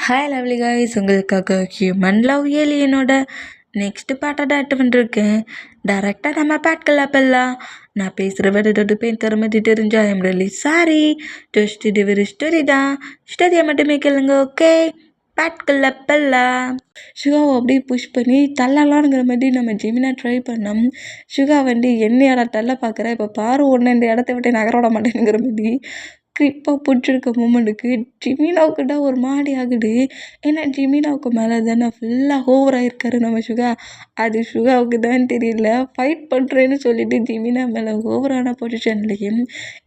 Hi lovely guys, உங்களுக்காக human love ஏலியனோட next பாட்டை தான் எட்டு பண்ணிருக்கேன். டேரெக்டாக நம்ம பாட்கல அப்பெல்லாம் நான் பேசுகிற விட பேர் திறமைட்டு தெரிஞ்சா ஐம் ரியலி சாரி. ஜஸ்ட் இது ஒரு ஸ்டோரி தான், ஸ்டோரியை மட்டுமே கேளுங்க. ஓகே, பாட்கல அப்பெல்லாம் சுகாவை அப்படியே புஷ் பண்ணி தள்ளலாங்கிற மாதிரி நம்ம ஜெமினா ட்ரை பண்ணோம். சுகா என்னையோட தள்ள பார்க்குற, இப்போ பாரு ஒன்று இந்த இடத்த விட்டு நகர விட மாட்டேங்கிற மாதிரி கிரிப்பாக பிடிச்சிருக்க மூமெண்ட்டுக்கு ஜிமினாவுக்கு தான் ஒரு மாடி ஆகுது. ஏன்னா ஜிமினாவுக்கு மேலே தானே ஃபுல்லாக ஓவராக இருக்காரு நம்ம சுகா. அது சுகாவுக்கு தான் தெரியல. ஃபைட் பண்ணுறேன்னு சொல்லிட்டு ஜிமினா மேலே ஓவரான பொசிஷன்லேயும்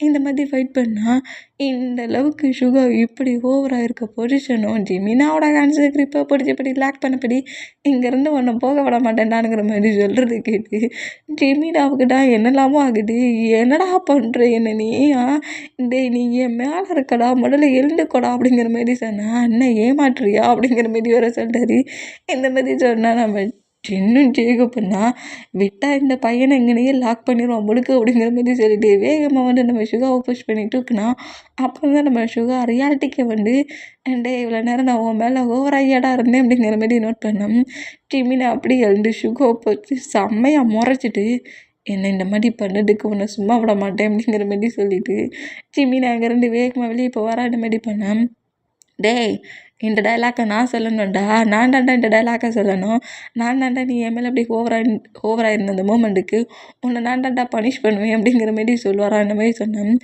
இந்த மாதிரி ஃபைட் பண்ணால் இந்த அளவுக்கு சுகா இப்படி ஓவராக இருக்க பொசிஷனும் ஜிமினாவோட ஹேண்ட்ஸு கிரிப்பாக பிடிச்சபடி லாக் பண்ணபடி இங்கேருந்து ஒன்றும் போக விட மாட்டேன்டானுங்கிற மாதிரி சொல்கிறது கேட்டு ஜிமினாவுக்கு தான் என்னெல்லாமோ ஆகுது. என்னடா பண்ணுற என்ன நீ? டேய் நீ என் மேலே இருக்கடா, முதல்ல எழுந்துக்கோடா அப்படிங்கிற மாதிரி சொன்னால் அண்ணன் ஏமாற்றுறியா அப்படிங்கிற மாதிரி வர சொல்கிறாரு. இந்த மாதிரி சொன்னால் நம்ம இன்னும் ஜெயகோப்பண்ணா விட்டால் இந்த பையனை எங்கனையே லாக் பண்ணிடுவோம் முழுக்க அப்படிங்கிற மாதிரி சொல்லிட்டு வேகமாக நம்ம சுகாவை புஷ் பண்ணி தூக்குனா அப்புறம் தான் நம்ம சுகா ரியாலிட்டிக்கு டே இவ்வளோ நேரம் நான் உன் மேலே ஓவராகியாடா இருந்தேன் அப்படிங்கிற மாதிரி நோட் பண்ணோம். டிமினை அப்படி எழுந்து சுகாவை போச்சு செம்மையாக முறைச்சிட்டு என்னை இந்த மாதிரி பண்ணதுக்கு உன்னை சும்மா விட மாட்டேன் அப்படிங்கிற மாதிரி சொல்லிட்டு ஜிமின் அங்கேருந்து வேகமாக வெளியே இப்போ வராத மாதிரி பண்ணேன். டேய் இந்த டைலாக்கை நான் சொல்லணும்டா, நான் தாண்டா இந்த டைலாக்கை சொல்லணும். நான் தாண்டா நீ என் மேலே அப்படி ஓவராக இருந்த அந்த மூமெண்ட்டுக்கு உன்னை நான் தாண்டா பனிஷ் பண்ணுவேன் அப்படிங்கிற மாரி சொல்லுவாரா அந்த மாதிரி சொன்னேன்.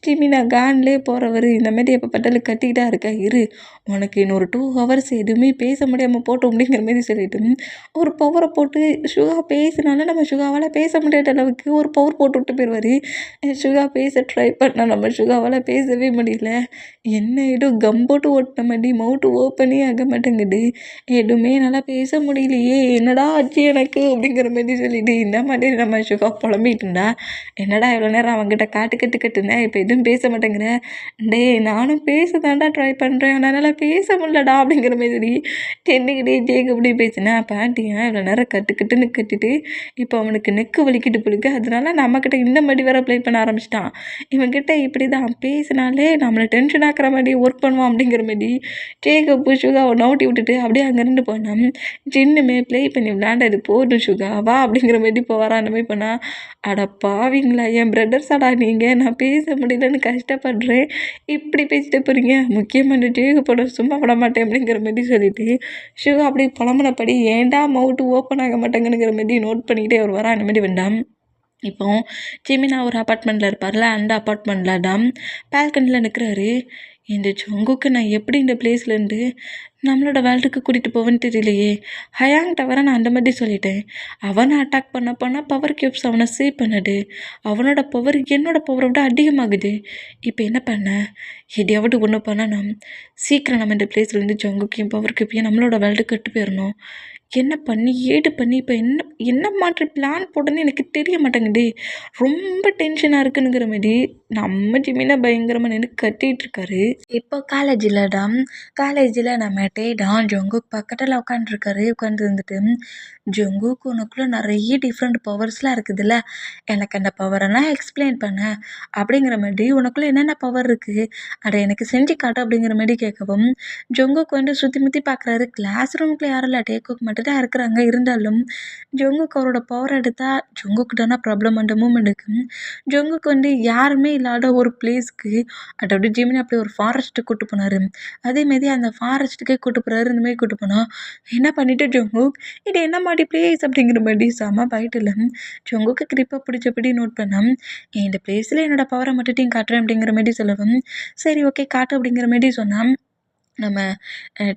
ஜிமினா கான்லேயே போகிறவர் இந்த மாதிரி எப்போ பட்டாலும் கட்டிக்கிட்டா இருக்கா, இரு உனக்கு இன்னொரு 2 ஹவர்ஸ் எதுவுமே பேச முடியாமல் போட்டோம் அப்படிங்கிற மாதிரி சொல்லிட்டு ஒரு பவரை போட்டு சுகா பேசினாலும் நம்ம சுகாவால் பேச முடியாத அளவுக்கு ஒரு பவர் போட்டு விட்டு போயிடுவார். சுகா பேச ட்ரை பண்ணால் நம்ம சுகாவால் பேசவே முடியல. என்ன எதுவும் கம்போட்டு ஓட்டின மாதிரி மவுட்டு ஓப்பனே ஆக மாட்டேங்குது. எதுவுமே நல்லா பேச முடியலையே, என்னடா ஆச்சு எனக்கு அப்படிங்கிற மாதிரி சொல்லிட்டு இந்த மாதிரி நம்ம சுகா புலம்பிட்டு இருந்தா. என்னடா இவ்வளோ நேரம் அவங்ககிட்ட கட்டுனேன், இப்போ எதுவும் பேச மாட்டேங்கிறேன். டே நானும் பேச தாண்டா ட்ரை பண்ணுறேன், அதனால் பேச முடியலடா அப்படிங்கிற மாதிரி தென்னுக்கிட்டே ஜேக்கு அப்படி பேசினேன். பாட்டியா இவ்வளோ நேரம் கட்டுன்னு கட்டிட்டு இப்போ அவனுக்கு நெக்கு வலிக்கிட்டு பிடிக்கு, அதனால நம்மக்கிட்ட இந்த மாதிரி வேற ப்ளே பண்ண ஆரம்பிச்சிட்டான். இவன்கிட்ட இப்படி தான் பேசினாலே நம்மளை டென்ஷன் ஆக்குற மாதிரி ஒர்க் பண்ணுவான் அப்படிங்கிற மாதிரி ஜேக்கப்பு சுகாவை நோட்டி விட்டுட்டு அப்படியே அங்கேருந்து போனான். சின்னுமே ப்ளே பண்ணி விளையாண்டது போதும் சுகா வா அப்படிங்கிற மாதிரி இப்போ வர அந்த மாதிரி பண்ணா. அட பாவீங்களா, என் பிரதர்ஸாடா நீங்கள், நான் பேச முடியலன்னு கஷ்டப்படுறேன், இப்படி பேசிட்டு போகிறீங்க, முக்கியமாக இந்த ஜேக்கு படம் சும்மா விட மாட்டேன் அப்படிங்கிற மாதிரி சொல்லிட்டு சுகா அப்படி புலம்புனபடி ஏன்டா மவுட்டு ஓப்பன் ஆக மாட்டேங்குங்கிற மாதிரி நோட் பண்ணிக்கிட்டே அவர் வர அந்த மாதிரி வேண்டாம். இப்போ ஜிமினா ஒரு அப்பார்ட்மெண்ட்டில் இருப்பார்ல, அந்த அப்பார்ட்மெண்ட்டில் தான் பால்கனியில் நிற்கிறாரு. இந்த ஜங்குக்கு நான் எப்படி இந்த பிளேஸ்லேருந்து நம்மளோட வேர்ல்டுக்கு கூட்டிகிட்டு போவேன்னு தெரியலையே. ஹயாங்கிட்ட வர நான் அந்த மாதிரி சொல்லிட்டேன். அவனை அட்டாக் பண்ண போனால் பவர் கியூப்ஸ் அவனை சேவ் பண்ணுது. அவனோட பவர் என்னோடய பவரை விட அதிகமாகுது. இப்போ என்ன பண்ண, எதையாவது ஒன்று பண்ணணும். சீக்கிரம் நம்ம இந்த பிளேஸ்லேருந்து ஜங்குக்கையும் பவர் கியூப்பையும் நம்மளோட வேர்ல்டுக்கு கட்டு போயிடணும். என்ன பண்ணி ஏடு பண்ணி இப்போ என்ன மாற்றி பிளான் போட்டேன்னு எனக்கு தெரிய மாட்டேங்குது. ரொம்ப டென்ஷனாக இருக்குங்கிற மாதிரி நம்ம ஜிமினா பயங்கரமாக நின்று கத்திட்டு இருக்காரு. இப்போ காலேஜில் நம்ம டேடான் ஜங்குக் பக்கத்தில் உட்காந்துருக்காரு. உட்காந்துருந்துட்டு ஜங்குக் உனக்குள்ளே நிறைய டிஃப்ரெண்ட் பவர்ஸ்லாம் இருக்குதுல்ல, எனக்கு அந்த பவரெல்லாம் எக்ஸ்பிளைன் பண்ண அப்படிங்கிற மாதிரி உனக்குள்ளே என்னென்ன பவர் இருக்குது அதை எனக்கு செஞ்சு காட்டு அப்படிங்கிற மாதிரி கேட்கவும் ஜங்குக் சுற்றி முற்றி பார்க்குறாரு. கிளாஸ் ரூமுக்குள்ளே யாரும் இல்லை, டேக்குக்கு மட்டும் தான் இருக்கிறாங்க. இருந்தாலும் ஜங்குக் அவரோட பவர் எடுத்தால் ஜங்குக்கு தானே ப்ராப்ளம். அந்த மூமெண்ட்டுக்கு ஜங்குக்கு யாருமே இல்லாத ஒரு பிளேஸ்க்கு அதாவது ஜிமினி அப்படி ஒரு ஃபாரஸ்ட்டுக்கு கூட்டு போனார். அதேமாரி அந்த ஃபாரஸ்ட்டுக்கே கூட்டு போகிறாரு. இந்தமாதிரி கூட்டு போனால் என்ன பண்ணிவிட்டு ஜங்குக் இது என்ன மாதிரி பிளேஸ் அப்படிங்கிற மாதிரி செம பைட்டில் ஜங்குக்கு கிரிப்பாக பிடிச்சபடி நோட் பண்ணேன். இந்த பிளேஸில் என்னோடய பவரை மட்டும் காட்டுறேன் அப்படிங்கிற மாதிரி சொல்லவும் சரி ஓகே காட்டு அப்படிங்கிற மாதிரி சொன்னான். நம்ம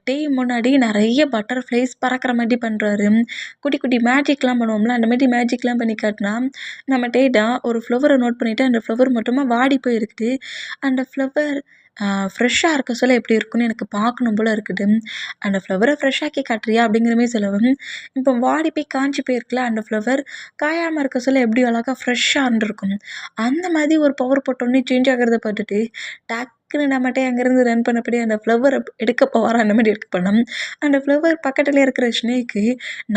டே முன்னாடி நிறைய பட்டர்ஃப்ளைஸ் பறக்கிற மாதிரி பண்ணுறாரு. குட்டி குட்டி மேஜிக்லாம் பண்ணுவோம்ல, அந்த மாதிரி மேஜிக்லாம் பண்ணி காட்டினா நம்ம டே தான் ஒரு ஃப்ளவரை நோட் பண்ணிவிட்டு அந்த ஃப்ளவர் மட்டுமா வாடி போயிருக்குது. அந்த ஃப்ளவர் ஃப்ரெஷ்ஷாக இருக்க சொல்ல எப்படி இருக்குன்னு எனக்கு பார்க்கணும் போல் இருக்குது. அந்த ஃப்ளவரை ஃப்ரெஷ்ஷாக்கி காட்டுறியா அப்படிங்கிற மாதிரி சொல்லவும் இப்போ வாடி போய் காஞ்சி போயிருக்குல்ல அந்த ஃப்ளவர் காயாமல் இருக்க சொல்ல எப்படி அழகாக ஃப்ரெஷ்ஷாக இருந்திருக்கும். அந்த மாதிரி ஒரு பவர் போட்டோன்னே சேஞ்ச் ஆகிறத பார்த்துட்டு டக்குன்னு நம்மகிட்டே அங்கேருந்து ரன் பண்ணபடி அந்த ஃப்ளவரை எடுக்க போவார். அந்த மாதிரி எடுக்க போனோம். அந்த ஃப்ளவர் பக்கத்தில் இருக்கிற ஸ்னேக்கு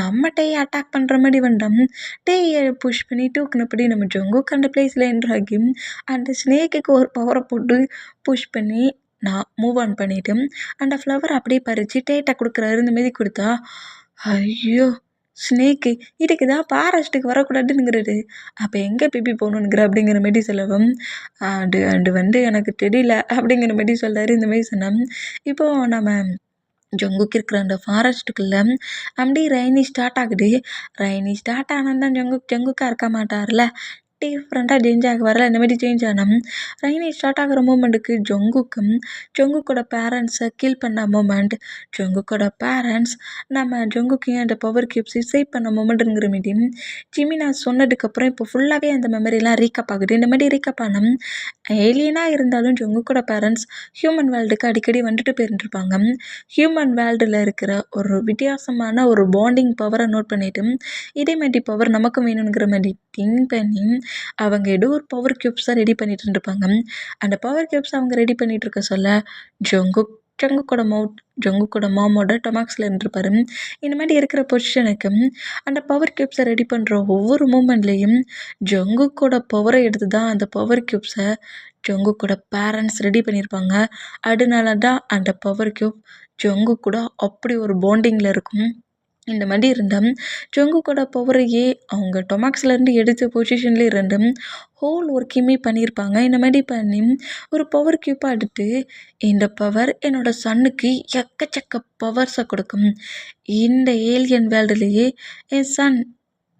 நம்ம டேயை அட்டாக் பண்ணுற மாதிரி வந்தோம். டேயை புஷ் பண்ணி தூக்குனபடி நம்ம ஜங்குக்கு அந்த பிளேஸில் என்ட்ராகி அந்த ஸ்னேக்குக்கு ஒரு பவரை போட்டு புஷ் பண்ணி நான் மூவ் ஆன் பண்ணிவிட்டு அந்த ஃப்ளவர் அப்படியே பறித்து டேட்டா கொடுக்குறாரு இந்த மாரி கொடுத்தா, ஐயோ! ஸ்னேக்கு இதுக்கு தான் ஃபாரஸ்ட்டுக்கு வரக்கூடாதுங்கிறாரு. அப்போ எங்கே பேபி போகணுங்கிற அப்படிங்கிற மாரி சொல்லவும், அண்டு வந்து எனக்கு தெரியல அப்படிங்கிற மாரி சொல்றாரு. இந்த மாரி சொன்னா, இப்போ நம்ம ஜங்குக் இருக்கிற அந்த ஃபாரஸ்ட்டுக்குள்ள அப்படியே ரெய்னி ஸ்டார்ட் ஆகுது. ரெய்னி ஸ்டார்ட் ஆனால் தான் ஜங்குக்கா இருக்க மாட்டார்ல. டிஃப்ரெண்ட்டாக சேஞ்ச் ஆக வரல. இந்த மாதிரி சேஞ்ச் ஆனால் ரெய்னி ஸ்டார்ட் ஆகிற மூமெண்ட்டுக்கு ஜங்குக்கோட பேரண்ட்ஸை கில் பண்ண மூமெண்ட், ஜங்குக்கோட பேரண்ட்ஸ் நம்ம ஜங்குக்கையும் அந்த பவர் கியூப்ஸையும் சேவ் பண்ண மூமெண்ட்டுங்கிற மாரி ஜிமினா சொன்னதுக்கப்புறம் இப்போ ஃபுல்லாகவே அந்த மெமரிலாம் ரீகப் ஆகுது. இந்த மாதிரி ரீகப் ஆனால் ஏலியனாக இருந்தாலும் ஜங்குக்கோட பேரண்ட்ஸ் ஹியூமன் வேர்ல்டுக்கு அடிக்கடி வந்துட்டு போயிருந்துருப்பாங்க. ஹியூமன் வேர்ல்டில் இருக்கிற ஒரு வித்தியாசமான ஒரு பாண்டிங் பவரை நோட் பண்ணிவிட்டு இதே மாதிரி பவர் நமக்கும் வேணுங்கிற மாதிரி திங்க் பண்ணி அவங்க ஏதோ ஒரு பவர் கியூப்ஸை ரெடி பண்ணிட்டு இருந்திருப்பாங்க. அந்த பவர் கியூப்ஸ் அவங்க ரெடி பண்ணிட்டு இருக்க சொல்ல ஜங்குக்கோட மாமோட டொமாக்ஸில் இருந்திருப்பாரு. இந்த மாதிரி இருக்கிற பொசிஷனுக்கு அந்த பவர் கியூப்ஸை ரெடி பண்ணுற ஒவ்வொரு மூமெண்ட்லேயும் ஜங்குக்கோட பவரை எடுத்து தான் அந்த பவர் கியூப்ஸை ஜங்குக்கோட பேரண்ட்ஸ் ரெடி பண்ணியிருப்பாங்க. அதனால தான் அந்த பவர் கியூப் ஜங்குக் கூட அப்படி ஒரு பாண்டிங்கில் இருக்கும். இந்த மாதிரி இருந்தால் ஜங்குக்கோட பவரையே அவங்க டொமாக்ஸ்லேருந்து எடுத்த பொசிஷன்லேயே இருந்து ஹோல் ஒர்க்கையுமே பண்ணியிருப்பாங்க. இந்த மாதிரி பண்ணி ஒரு பவர் கியூப்பாக எடுத்து இந்த பவர் என்னோடய சன்னுக்கு எக்கச்சக்க பவர்ஸை கொடுக்கும். இந்த ஏலியன் வேர்ல்டுலேயே என்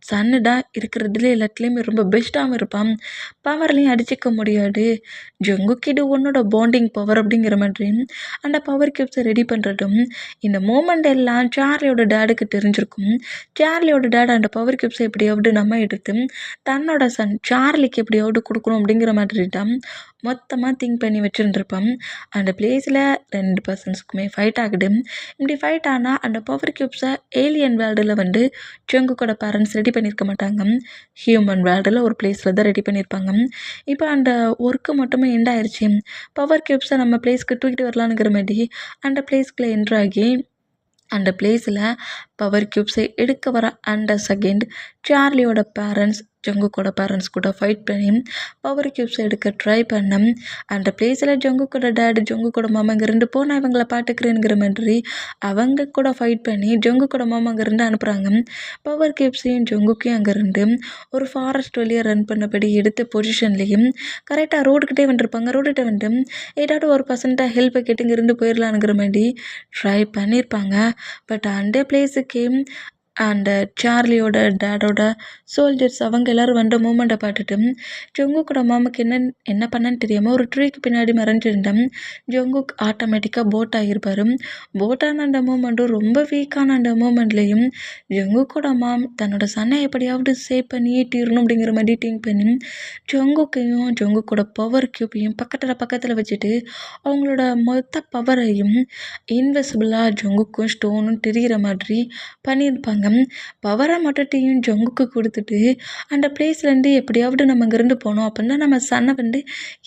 சன்னு தான் இருக்கிறதுல எல்லாத்துலேயுமே ரொம்ப பெஸ்ட்டாகவும் இருப்பான். பவர்லேயும் அடிச்சிக்க முடியாது. ஜங்குக் இது உன்னோட பாண்டிங் பவர் அப்படிங்கிற மாதிரி அந்த பவர் கியூப்ஸை ரெடி பண்ணுறதும் இந்த மூமெண்ட் எல்லாம் சார்லியோட டேடுக்கு தெரிஞ்சிருக்கும். சார்லியோட டேட் அந்த பவர் கியூப்ஸை எப்படியாவது நம்ம எடுத்து தன்னோட சன் சார்லிக்கு எப்படியாவது கொடுக்கணும் அப்படிங்கிற மாதிரி தான் மொத்தமாக திங்க் பண்ணி வச்சுருந்துருப்பான். அந்த பிளேஸில் 2 பர்சன்ஸ்க்குமே ஃபைட் ஆகுது. இப்படி ஃபைட் ஆனால் அந்த பவர் கியூப்ஸை ஏலியன் வேர்ல்டில் வந்து ஜங்குக்கோட பேரண்ட்ஸ் ரெடி பண்ணியிருக்க மாட்டாங்க. ஹியூமன் வேர்ல்டில் ஒரு பிளேஸில் தான் ரெடி பண்ணியிருப்பாங்க. இப்போ அந்த ஒர்க்கு மட்டுமே எண்ட் ஆயிடுச்சு. பவர் கியூப்ஸை நம்ம பிளேஸ்க்கு தூக்கிட்டு வரலான்னுங்கிற மாதிரி அந்த பிளேஸ்க்குள்ளே என்ட்ராகி அந்த பிளேஸில் பவர் கியூப்ஸை எடுக்க வர அந்த செகண்ட் சார்லியோட பேரண்ட்ஸ் ஜங்குக்கோட பேரண்ட்ஸ் கூட ஃபைட் பண்ணி பவர் கியூப்ஸை எடுக்க ட்ரை பண்ண அந்த பிளேஸில் ஜங்குக்கோட டேடு ஜங்குக்கோட மாமா இங்கேருந்து போனால் இவங்கள பார்த்துக்கிறேங்கிற மாதிரி அவங்க கூட ஃபைட் பண்ணி ஜங்குக்கோட மாமா அங்கேருந்து அனுப்புகிறாங்க. பவர் கியூப்ஸையும் ஜங்குக்கையும் அங்கேருந்து ஒரு ஃபாரஸ்ட் வழியாக ரன் பண்ணபடி எடுத்த பொசிஷன்லேயும் கரெக்டாக ரோடுக்கிட்டே வந்துருப்பாங்க. ரோடுகிட்ட வந்து ஏதாவது ஒரு பர்சன்ட்டாக ஹெல்ப்பை கேட்டு இங்கேருந்து போயிடலானுங்கிற மாதிரி ட்ரை பண்ணியிருப்பாங்க. பட் அந்த பிளேஸுக்கு அந்த சார்லியோட டேடோட சோல்ஜர்ஸ் அவங்க எல்லோரும் வந்த மூமெண்ட்டை பார்த்துட்டு ஜங்குக்கோட மாமாக்கு என்ன பண்ணன்னு தெரியாமல் ஒரு ட்ரீக்கு பின்னாடி மறைஞ்சிருந்தேன். ஜங்குக் ஆட்டோமேட்டிக்காக போட் ஆகியிருப்பார். போட்டான அந்த மூமெண்ட்டும் ரொம்ப வீக்கான அந்த மூமெண்ட்லேயும் ஜங்குக்கோட மாம் தன்னோட சன்னை எப்படியாவது சேவ் பண்ணியே தீரணும் அப்படிங்கிற மாதிரி திங்க் பண்ணி ஜங்குக்கையும் ஜங்குக்கோட பவர் கியூப்பையும் பக்கத்தில் வச்சுட்டு அவங்களோட மொத்த பவரையும் இன்விசிபிளாக ஜங்குக்கும் ஸ்டோனும் தெரிகிற மாதிரி பண்ணியிருப்பாங்க. பவரை மட்டும் ஜங்குக்கு கொடுத்துட்டு அந்த பிளேஸ்லேருந்து எப்படியாவது நம்ம இங்கேருந்து போனோம் அப்படின்னா நம்ம சன்னை வந்து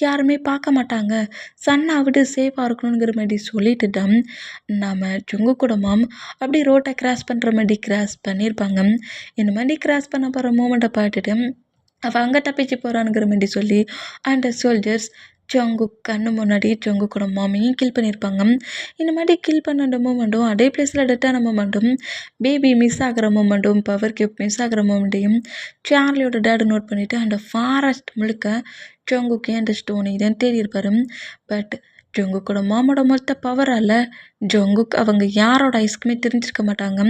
யாருமே பார்க்க மாட்டாங்க, சன்னாவது சேஃபாக இருக்கணுங்கிற மாதிரி சொல்லிட்டு தான் நம்ம ஜங்குக்கோட மாம் அப்படி ரோட்டை கிராஸ் பண்ணுற மாதிரி கிராஸ் பண்ணியிருப்பாங்க. இந்த மாதிரி கிராஸ் பண்ண போகிற மூமெண்ட்டை பார்த்துட்டு அவள் அங்கே தப்பிச்சு போகிறானுங்கிற மாதிரி சொல்லி அந்த சோல்ஜர்ஸ் ஜங்குக் கண்ணு முன்னாடி ஜங்குக்கோட மாமியும் கில் பண்ணியிருப்பாங்க. இந்த மாதிரி கில் பண்ண அந்த மூமெண்ட்டும் அதே பிளேஸில் டெட்டான மூமெண்ட்டும் பேபி மிஸ் ஆகிற மூமெண்ட்டும் பவர் கியூப் மிஸ் ஆகிற மூமெண்ட்டையும் சார்லியோட டேடு நோட் பண்ணிவிட்டு அந்த ஃபாரஸ்ட் முழுக்க ஜங்குக்கையும் அந்த ஸ்டோனையும் தான் தேடி இருப்பார். பட் ஜங்குக்கோட மாமோட மொத்த பவரால் ஜங்குக் அவங்க யாரோட ஐஸ்க்குமே தெரிஞ்சிருக்க மாட்டாங்க.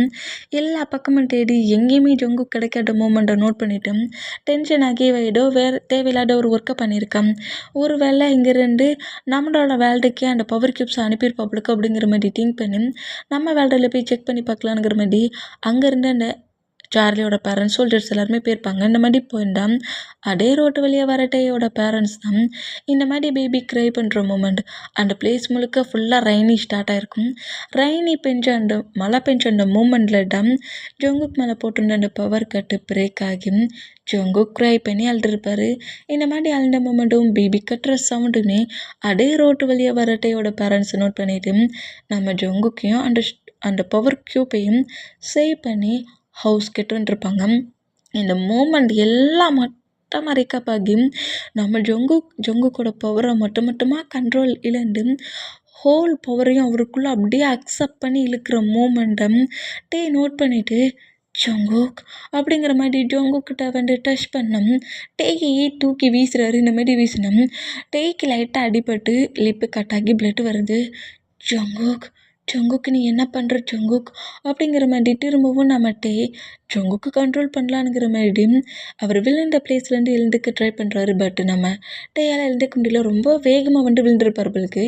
எல்லா பக்கமும் தேடி எங்கேயுமே ஜங்குக் கிடைக்காத மூமெண்ட்டை நோட் பண்ணிவிட்டு டென்ஷன் ஆகி ஏதோ வேறு தேவையில்லாத ஒரு ஒர்க்கை பண்ணியிருக்கான். ஒரு வேளை இங்கேருந்து நம்மளோட வேர்ல்டுக்கே அந்த பவர் கியூப்ஸை அனுப்பியிருப்பாப்புளுக்கு அப்படிங்கிற மாதிரி திங்க் பண்ணி நம்ம வேர்ல்டில் போய் செக் பண்ணி பார்க்கலாங்கிற மாதிரி அங்கேருந்து அந்த சார்லியோட பேரண்ட்ஸ் சோல்ஜர்ஸ் எல்லாருமே போயிருப்பாங்க. இந்த மாதிரி போயிருந்தால் அதே ரோட்டு வழியாக வரட்டையோட பேரண்ட்ஸ் தான் இந்த மாதிரி பேபி க்ரை பண்ணுற மூமெண்ட் அந்த பிளேஸ் முழுக்க ஃபுல்லாக ரெய்னி ஸ்டார்ட் ஆகிருக்கும். ரெய்னி மழை பெஞ்ச அந்த மூமெண்ட்டில் தான் ஜங்குக் மேலே போட்டிருந்த அந்த பவர் கட்டு பிரேக் ஆகி ஜங்குக் க்ரை பண்ணி அழுதுருப்பார். இந்த மாதிரி அழுந்த மூமெண்ட்டும் பேபி கட்டுற சவுண்டுமே அதே ரோட்டு வழியாக வரட்டையோட பேரண்ட்ஸை நோட் பண்ணிவிட்டு நம்ம ஜங்குக்கையும் அந்த பவர் க்யூப்பையும் சேவ் பண்ணி ஹவுஸ் கெட்டுருப்பாங்க. இந்த மூமெண்ட் எல்லாம் மொத்தமாக ரீகப் ஆகி நம்ம ஜொங்குக்கோட பவரை மட்டுமாக கண்ட்ரோல் இழந்து ஹோல் பவரையும் அவருக்குள்ளே அப்படியே அக்செப்ட் பண்ணி இழுக்கிற மூமெண்ட்டை நோட் பண்ணிவிட்டு ஜங்குக் அப்படிங்கிற மாதிரி ஜங்குக்கிட்ட வந்து டச் பண்ணோம். டேயை தூக்கி வீசுறாரு. இந்த மாதிரி வீசினோம். டேய்க்கு லைட்டாக அடிபட்டு லிப்பு கட்டாகி பிளட் வருது. ஜங்குக் நீ என்ன பண்ணுற ஜங்குக் அப்படிங்கிற மாதிரி திரும்பவும் நம்மட்டே ஜங்குக்கு கண்ட்ரோல் பண்ணலான்ங்கிற மாதிரி அவர் விழுந்த பிளேஸ்லேருந்து எழுந்துக்க ட்ரை பண்ணுறாரு. பட் நம்ம டேயால் எழுந்துக்க முடியல. ரொம்ப வேகமாக வந்து விழுந்திருப்பார்களுக்கு.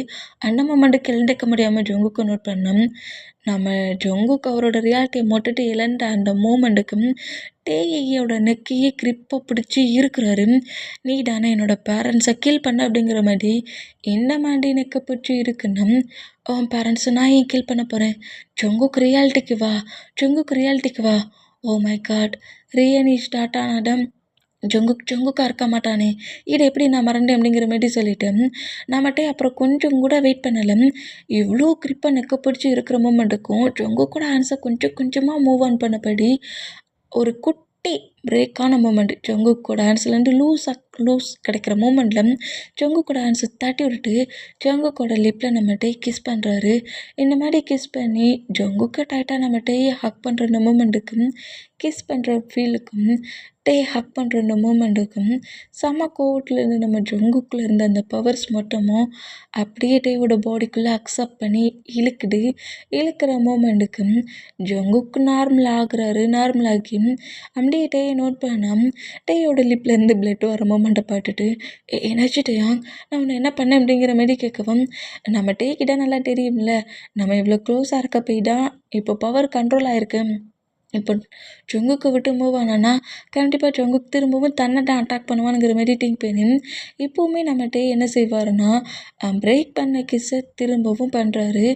அந்த மொமெண்ட்டுக்கு எழுந்துக்க முடியாமல் ஜங்குக்கு நோட் பண்ணோம். நம்ம ஜங்குக்கு அவரோட ரியாலிட்டியை மொட்டுட்டு இழந்த அந்த மூமெண்ட்டுக்கு டேயோட நெக்கையே கிரிப்பை பிடிச்சி இருக்கிறாரு. நீ தானே என்னோட பேரண்ட்ஸை கில் பண்ண அப்படிங்கிற மாதிரி என்ன மாதிரி நெக்கை பிடிச்சி இருக்குன்னா உன் பேரண்ட்ஸை நான் ஏன் கில் பண்ண போகிறேன்? ஜங்குக்கு ரியாலிட்டிக்கு வா. ஓ மை காட், ரியனி ஸ்டார்ட் ஆனாதான் ஜங்குக்கா இருக்க மாட்டானே, இதை எப்படி நான் மறந்தேன் அப்படிங்கிற மாதிரி சொல்லிட்டேன். நம்மகிட்டே அப்புறம் கொஞ்சம் கூட வெயிட் பண்ணலை. இவ்வளோ கிரிப்பாக நெக்க பிடிச்சி இருக்கிற மூமெண்ட்டுக்கும் ஜங்குக்கோட ஆன்சர் கொஞ்சமாக மூவ் ஆன் பண்ணபடி ஒரு குட்டி பிரேக்கான மூமெண்ட் ஜங்குக்கோட ஆன்சர்லேருந்து லூஸ் கிடைக்கிற மூமெண்ட்டில் ஜங்குக்கோட ஆன்சர் தட்டி விட்டுட்டு ஜங்குக்கோட லிப்பில் நம்மகிட்டே கிஸ் பண்ணுறாரு. இந்த மாதிரி கிஸ் பண்ணி ஜங்குக்கை டைட்டாக நம்மகிட்டே ஹக் பண்ணுற இந்த மூமெண்ட்டுக்கும் கிஸ் பண்ணுற ஃபீலுக்கும் ஹக் பண்ணுற இந்த மூமெண்ட்டுக்கும் செம்ம கோவத்துலேருந்து நம்ம ஜங்குக்குள்ளே இருந்த அந்த பவர்ஸ் மொத்தமும் அப்படியே டேயோட பாடிக்குள்ளே அக்செப்ட் பண்ணி இழுக்கிற மூமெண்ட்டுக்கும் ஜங்குக்கு நார்மல் ஆகி அப்படியே டேயை நோட் பண்ணால் டேயோட லிப்லேருந்து பிளட் வர மூமெண்ட்டை பார்த்துட்டு என்னாச்சு டேயா, நான் உன்னை என்ன பண்ணேன் அப்படிங்கிற மாதிரி கேட்கவும் நம்ம டேக்கிட்ட நல்லா தெரியும்ல, நம்ம இவ்வளோ க்ளோஸாக இருக்க போய் தான் இப்போ பவர் கண்ட்ரோல் ஆகிருக்கு. இப்போ ஜங்குக்கை விட்டு மூவ் ஆனான்னா கண்டிப்பாக ஜங்குக் திரும்பவும் தன்னை தான் அட்டாக் பண்ணுவானுங்கிற மாதிரி திங்க் பண்ணி இப்போவுமே நம்மகிட்ட என்ன செய்வாருன்னா பிரேக் பண்ண கிஸ்ஸை திரும்பவும் பண்ணுறாரு.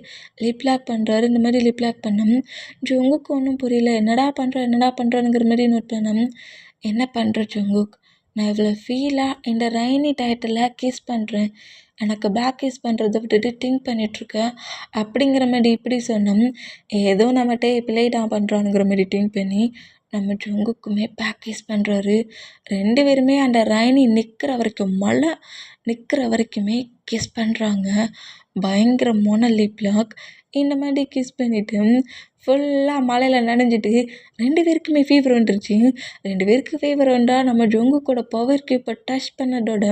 லிப்லாக் பண்ணுறாரு. இந்த மாதிரி லிப்லாக் பண்ணோம். ஜங்குக்கு ஒன்றும் புரியல. என்னடா பண்ணுறானுங்கிற மாதிரி நோட் பண்ணோம். என்ன பண்ணுற ஜங்குக், நான் இவ்வளோ ஃபீலாக இந்த ரெய்னி டயத்தில் கிஸ் பண்ணுறேன், எனக்கு பேக் கிஸ் பண்ணுறதை விட்டுட்டு திங்க் பண்ணிகிட்ருக்கேன் அப்படிங்கிற மாதிரி இப்படி சொன்னோம். ஏதோ நம்மகிட்ட பிள்ளை தான் பண்ணுறானுங்கிற மாதிரி திங்க் பண்ணி நம்ம ஜங்குக்குமே பேக் கிஸ் பண்ணுறாரு. 2 பேருமே அந்த ரெய்னி மழை நிற்கிற வரைக்குமே கிஸ் பண்ணுறாங்க. பயங்கர லிப் லாக். இந்த மாதிரி கிஸ் பண்ணிவிட்டு ஃபுல்லாக மழையில் நனைஞ்சிட்டு 2 பேருக்குமே ஃபீவர் வந்துருச்சு. 2 பேருக்கு ஃபீவர் வந்தால் நம்ம ஜங்குக்கோட பவருக்கு இப்போ டச் பண்ணதோட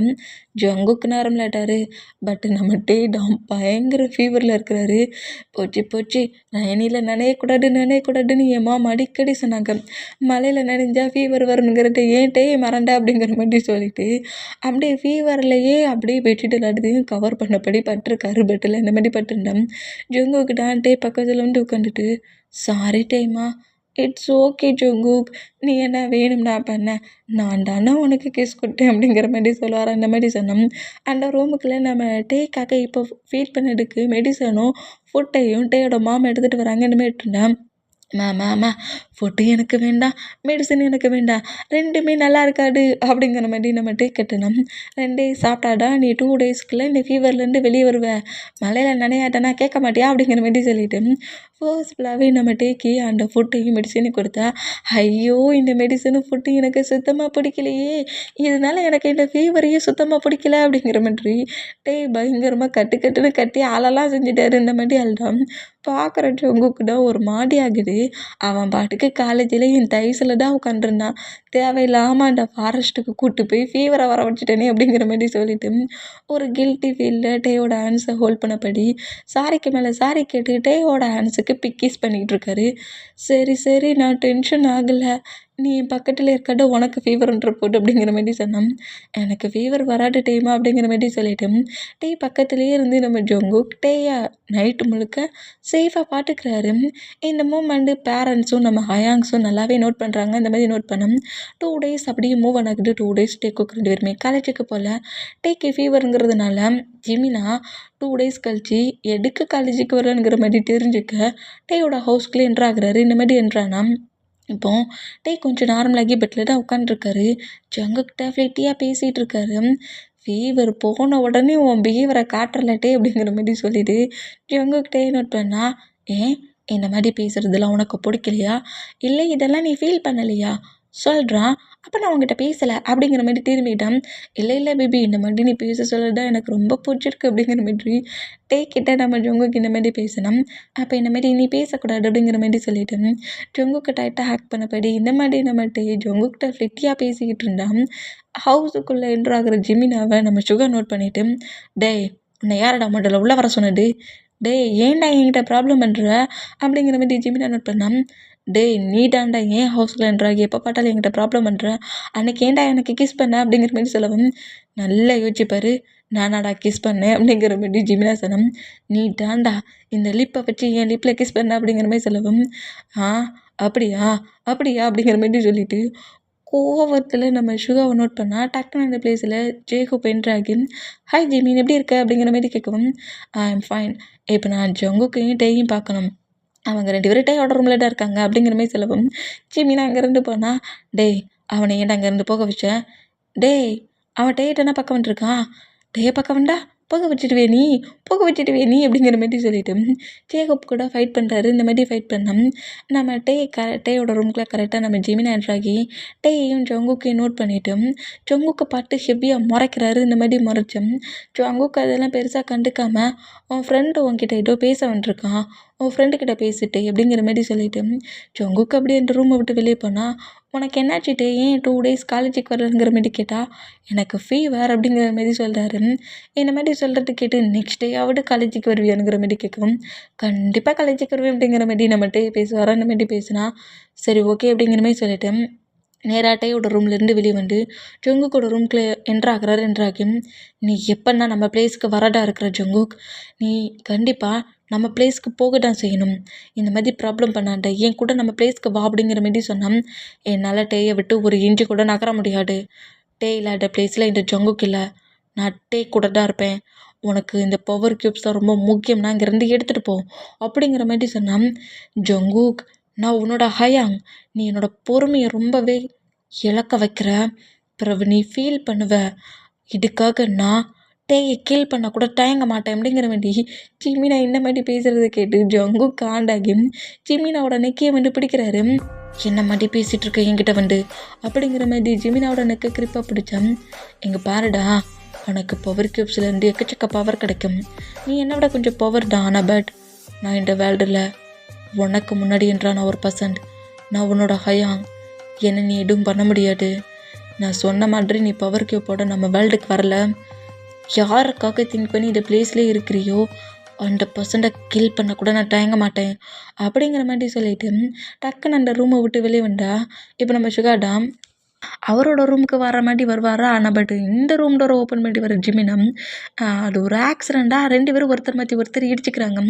ஜங்குக்கு நார்மல் ஆகிட்டாரு. பட் நம்ம தான் பயங்கர ஃபீவரில் இருக்கிறாரு. போச்சு நயனியில் நனையக்கூடாதுன்னு என் மாமா அடிக்கடி சொன்னாங்க. மழையில் நனைஞ்சா ஃபீவர் வரணுங்கிறத ஏன் மறண்டா அப்படிங்கிற மாதிரி சொல்லிட்டு அப்படியே ஃபீவர்லையே அப்படியே பெட்ஷீட் எல்லாத்தையும் கவர் பண்ணபடி பட்டிருக்காரு. பெட்டில் இந்த மாதிரி பட்டிருந்தேன். ஜங்குக்கு தான் பக்கத்தில் வந்து உட்காந்துட்டு சாரி டேமா, இட்ஸ் ஓகே ஜங்குக், நீ என்ன வேணும்னா பண்ண, நான் தானே உனக்கு கிஸ் கொடுத்தேன் அப்படிங்கிற மாதிரி சொல்லுவார். அந்த மாதிரி சொன்னோம். அந்த ரூமுக்குள்ளே நம்ம டேக்காக இப்போ ஃபீல் பண்ணதுக்கு மெடிசனும் ஃபுட்டையும் டேயோட மாமா எடுத்துகிட்டு வராங்க. இந்த மாதிரி இருந்தேன். மேம் ஃபுட்டு எனக்கு வேண்டாம், மெடிசன் எனக்கு வேண்டாம், 2மே நல்லா இருக்காது அப்படிங்கிற மாதிரி நம்ம கட்டணும். 2 சாப்பிட்டாடா நீ 2 டேஸ்க்குள்ளே இந்த ஃபீவர்லேருந்து வெளியே வருவேன், மழையில் நனையாட்டனா கேட்க மாட்டியா அப்படிங்கிற மாதிரி சொல்லிவிட்டு ஃபோர்ஸ்ஃபுல்லாகவே நம்ம அந்த ஃபுட்டையும் மெடிசனையும் கொடுத்தா, ஐயோ இந்த மெடிசனும் ஃபுட்டும் எனக்கு சுத்தமாக பிடிக்கலையே, இதனால எனக்கு இந்த ஃபீவரையும் சுத்தமாக பிடிக்கல அப்படிங்கிற மாதிரி பயங்கரமாக கட்டுன்னு கட்டி ஆளெல்லாம் செஞ்சுட்டாரு. இந்த மாதிரி அழுதான் பார்க்குற ஜங்குக்கு தான் ஒரு மாதிரி ஆகுது. அவன் பாட்டுக்கு காலேஜில் என் டைஸில் தான் உட்காந்துருந்தான். தேவையில்லாமல் அந்த ஃபாரஸ்ட்டுக்கு கூப்பிட்டு போய் ஃபீவரை வர வச்சுட்டேனே அப்படிங்கிற மாதிரி சொல்லிட்டு ஒரு கில்ட்டி ஃபீலில் டேயோட ஹேண்ட்ஸை ஹோல்ட் பண்ணபடி சாரிக்கு மேலே சாரி கேட்டு டேயோட ஹேண்ட்ஸுக்கு பிக்கிஸ் பண்ணிகிட்டு இருக்காரு. சரி நான் டென்ஷன் ஆகலை, நீ என் பக்கத்தில் இருக்காட்ட உனக்கு ஃபீவர்ன்ற போட்டு அப்படிங்கிற மாதிரி சொன்னான். எனக்கு ஃபீவர் வராது டேமா அப்படிங்கிற மாதிரி சொல்லிட்டேன். பக்கத்துலேயே இருந்து நம்ம ஜங்குக் டேயா நைட்டு முழுக்க சேஃபாக பார்த்துக்கிறாரு. இந்த மூமெண்ட்டு பேரண்ட்ஸும் நம்ம ஹயாங்ஸும் நல்லாவே நோட் பண்ணுறாங்க. இந்த மாதிரி நோட் பண்ணோம். 2 டேஸ் அப்படியே மூவ் ஆன் ஆகுது. 2 டேஸ் டேக்குக்கு 2 பேருமே காலேஜுக்கு போகல. டேக்கு ஃபீவருங்கிறதுனால ஜிமினா 2 டேஸ் கழிச்சு எதுக்கு காலேஜுக்கு வரணுங்கிற மாதிரி தெரிஞ்சுக்க டேயோட ஹவுஸ்க்குள்ளே என்ட்ராகிறாரு. இந்த மாதிரி என்ட்ரானா இப்போது கொஞ்சம் நார்மலாகி பெட்டில் தான் உட்காந்துருக்காரு. ஜங்குக்கிட்ட ஃப்ளெட்டியாக பேசிகிட்டு இருக்காரு. ஃபீவர் போன உடனே உன் பிஹேவியரை காட்டுறல அப்படிங்கிற மாதிரி சொல்லிட்டு ஜங்குக்கிட்டே நோட் பண்ணா, ஏன் இந்த மாதிரி பேசுகிறதுலாம் உனக்கு பிடிக்கலையா, இல்லை இதெல்லாம் நீ ஃபீல் பண்ணலையா, சொல்கிறான். அப்போ நான் உங்ககிட்ட பேசலை அப்படிங்கிற மாதிரி திரும்பிட்டான். இல்லை இல்லை பேபி, இந்த மாதிரி நீ பேச சொல்லதான் எனக்கு ரொம்ப பிடிச்சிருக்கு அப்படிங்கிற மாதிரி கிட்ட நம்ம ஜொங்குக்கு இந்த மாதிரி பேசினோம். அப்போ இந்த மாதிரி நீ பேசக்கூடாது அப்படிங்கிற மாதிரி சொல்லிட்டேன். ஜொங்குக்கு டைட்டாக ஹேக் பண்ணபடி இந்த மாதிரி நம்ம ஜொங்குக்கிட்ட ஃப்ளிட்டியாக பேசிக்கிட்டு இருந்தான். ஹவுஸுக்குள்ளே என்ட்ராகிற ஜிமினாவை நம்ம சுகர் நோட் பண்ணிவிட்டு, டேய் உன்னை யாரடா மாடல உள்ளே வர சொன்னது, டேய் ஏன்டா என்கிட்ட ப்ராப்ளம் பண்ணுற அப்படிங்கிற மாதிரி ஜிமினா நோட் பண்ணான். டேய் நீ தாண்டா ஏன் ஹவுஸில் என்றாகி எப்போ பார்த்தாலும் என்கிட்ட ப்ராப்ளம் பண்ணுற, அன்னைக்கு ஏன்டா எனக்கு கிஸ் பண்ண அப்படிங்கிற மாதிரி சொல்லவும், நல்லா யோசிச்சுப்பாரு, நானாடா கிஸ் பண்ணேன் அப்படிங்கிற மாதிரி ஜிமினா சொன்னோம். நீ தாண்டா இந்த லிப்பை வச்சு என் லிப்பில் கிஸ் பண்ண அப்படிங்கிற மாதிரி சொல்லவும், ஆ அப்படியா அப்படியா அப்படிங்கிற மாதிரி சொல்லிட்டு கோவத்தில் நம்ம சுகாவை நோட் பண்ணால் டக்குன்னு அந்த பிளேஸில் ஜேகோப் என்ட்ராகி, ஹாய் ஜிமின் எப்படி இருக்க அப்படிங்கிற மாதிரி கேட்கவும், ஐ எம் ஃபைன், இப்போ நான் ஜங்குக்கையும் டேயும் பார்க்கணும், அவங்க 2 பேரும் டேயோட ரூமில் தான் இருக்காங்க அப்படிங்கிற மாதிரி சொல்லவும், ஜிமினா அங்கேருந்து போனால், டேய் அவனை ஏன்டா அங்கேருந்து போக வச்ச, டேய் அவன் டேயிட்ட என்ன பக்கம் வந்துருக்கான், டேயை பக்கம் வேண்டா போக வச்சுட்டுவே நீ அப்படிங்கிற மாதிரி சொல்லிட்டு ஜேகப் கூட ஃபைட் பண்ணுறாரு. இந்த மாதிரி ஃபைட் பண்ணோம். நம்ம டேயோட ரூம்குள்ளே கரெக்டாக நம்ம ஜிமினா என்ட்ராகி டேயையும் ஜங்குக்கையும் நோட் பண்ணிவிட்டோம். ஜங்குக்கை பார்த்து ஹெவியாக முறைக்கிறாரு. இந்த மாதிரி முறைச்சோம். ஜங்குக்கு அதெல்லாம் பெருசாக கண்டுக்காமல், உன் ஃப்ரெண்டு உன்கிட்ட ஏதோ பேச வந்துருக்கான், உன் ஃப்ரெண்டுக்கிட்ட பேசிட்டு அப்படிங்கிற மாதிரி சொல்லிவிட்டு ஜங்குக்கு அப்படியே அந்த ரூமை விட்டு வெளியே போனால், உனக்கு என்னாச்சுட்டு ஏன் 2 டேஸ் காலேஜுக்கு வரலங்கிற மாதிரி கேட்டால், எனக்கு ஃபீவர் அப்படிங்கிற மாதிரி சொல்கிறாரு. இந்த மாதிரி சொல்கிறது கேட்டு நெக்ஸ்ட் டேயாவது காலேஜுக்கு வருவியானுங்கிற மாதிரி கேட்கவும், கண்டிப்பாக காலேஜுக்கு வருவேன் அப்படிங்கிற மாதிரி நம்மகிட்ட பேசுவார். அந்த மாதிரி பேசினா சரி ஓகே அப்படிங்கிற மாதிரி சொல்லிட்டு நேராக டேயோட ரூம்லேருந்து வெளியே வந்து ஜங்குக்கோட ரூம்குள்ளே என்ட்ராகி, நீ எப்போன்னா நம்ம பிளேஸ்க்கு வரடா இருக்கிற ஜங்குக், நீ கண்டிப்பாக நம்ம பிளேஸ்க்கு போக தான் செய்யணும், இந்த மாதிரி ப்ராப்ளம் பண்ணாண்ட என் கூட நம்ம பிளேஸ்க்கு வா அப்படிங்கிற மாதிரி சொன்னான். என்னால் டேயை விட்டு ஒரு இன்ச்சு கூட நகர முடியாது, டே இல்லாத பிளேஸில் இந்த ஜங்குக் இல்லை, நான் டே கூட தான் இருப்பேன், உனக்கு இந்த பவர் க்யூப்ஸ் தான் ரொம்ப முக்கியம்னா இங்கேருந்து எடுத்துகிட்டு போ அப்படிங்கிற மாதிரி சொன்னான். ஜங்குக், நான் உன்னோட ஹயாங், நீ என்னோட பொறுமையை ரொம்பவே இழக்க வைக்கிற, பிறகு நீ ஃபீல் பண்ணுவ, இதுக்காக நான் டேயை கீல் பண்ண கூட தயங்க மாட்டேன் அப்படிங்கிற மாதிரி ஜிமினா இந்த மாதிரி பேசுகிறத கேட்டு ஜங்கு காண்டாகி ஜிமினாவோட நெக்கையை வந்து பிடிக்கிறாரு. என்ன மாதிரி பேசிகிட்டு இருக்க என்கிட்ட வந்து அப்படிங்கிற மாதிரி ஜிமினாவோட நெக்கை கிரிப்பாக பிடிச்சான். எங்கள் பாருடா, உனக்கு பவர் க்யூப்ஸ்லேருந்து எக்கச்சக்க பவர் கிடைக்கும், நீ என்னை விட கொஞ்சம் பவர் தான், ஆனால் பட் நான் இந்த வேர்ல்டில் உனக்கு முன்னாடி என்றான் ஒரு பர்சன்ட், நான் உன்னோட ஹயாங், என்னை நீ எதுவும் பண்ண முடியாது, நான் சொன்ன மாதிரி நீ பவர் க்யூப்போட நம்ம வேர்ல்டுக்கு வரல, யாருக்காக திங்க் பண்ணி இந்த பிளேஸ்லேயே இருக்கிறியோ அந்த பர்சன்ட்டை கில் பண்ண கூட நான் தயங்க மாட்டேன் அப்படிங்கிற மாதிரி சொல்லிட்டு டக்குன்னு அந்த ரூமை விட்டு வெளியே வந்தா. இப்போ நம்ம சுகாடாம் அவரோட ரூமுக்கு வர மாதிரி வருவாரா, ஆனால் பட் இந்த ரூம் டோரை ஓப்பன் பண்ணி வர ஜிமினா அது ஒரு ஆக்சிடெண்ட்டாக 2 பேரும் ஒருத்தர் மாற்றி ஒருத்தர் இடிச்சுக்கிறாங்க.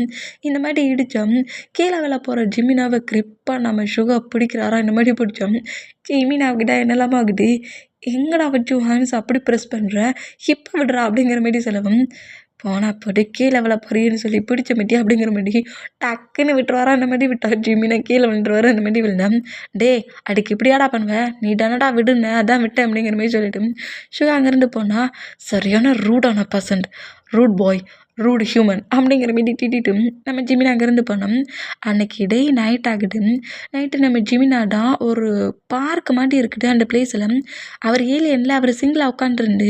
இந்த மாதிரி இடித்தோம் கீழே வேலை போகிற ஜிமினாவை கிரிப்பாக நம்ம சுகா பிடிக்கிறாரா, இந்த மாதிரி பிடிச்சோம். ஜிமினாவுக்கிட்ட என்னெல்லாமா ஆகுது, எங்கடா வச்சு ஹேண்ட்ஸ் அப்படி ப்ரெஸ் பண்ணுற, ஹிப்பை விடுறா அப்படிங்கிற மாதிரி சொல்லவும், போனால் போட்டு கீழே விழ போறியன்னு சொல்லி பிடிச்ச மாட்டி அப்படிங்கிற மாதிரி டக்குன்னு விட்டுருவாரா, அந்த மாதிரி விட்டா ஜிமினா கீழே விழுந்துருவாரு. அந்த மாதிரி விழுந்தேன். டே அதுக்கு இப்படியாடா பண்ணுவேன், நீ தானடா விடுன அதான் விட்டேன் அப்படிங்கிற மாதிரி சொல்லிட்டு சுகா அங்கேருந்து போனால் சரியான ரூடான பர்சன்ட், ரூட் பாய், ரூட் ஹியூமன் அப்படிங்கிற மாதிரி திட்டிட்டு நம்ம ஜிமினா அங்கேருந்து போனோம். அன்னைக்கு டே நைட் ஆகுது. நைட்டு நம்ம ஜிமினா தான் ஒரு பார்க் மாதிரி இருக்குது அந்த பிளேஸில். அவர் ஏலியனில் அவர் சிங்கிளாக உட்காந்துருந்து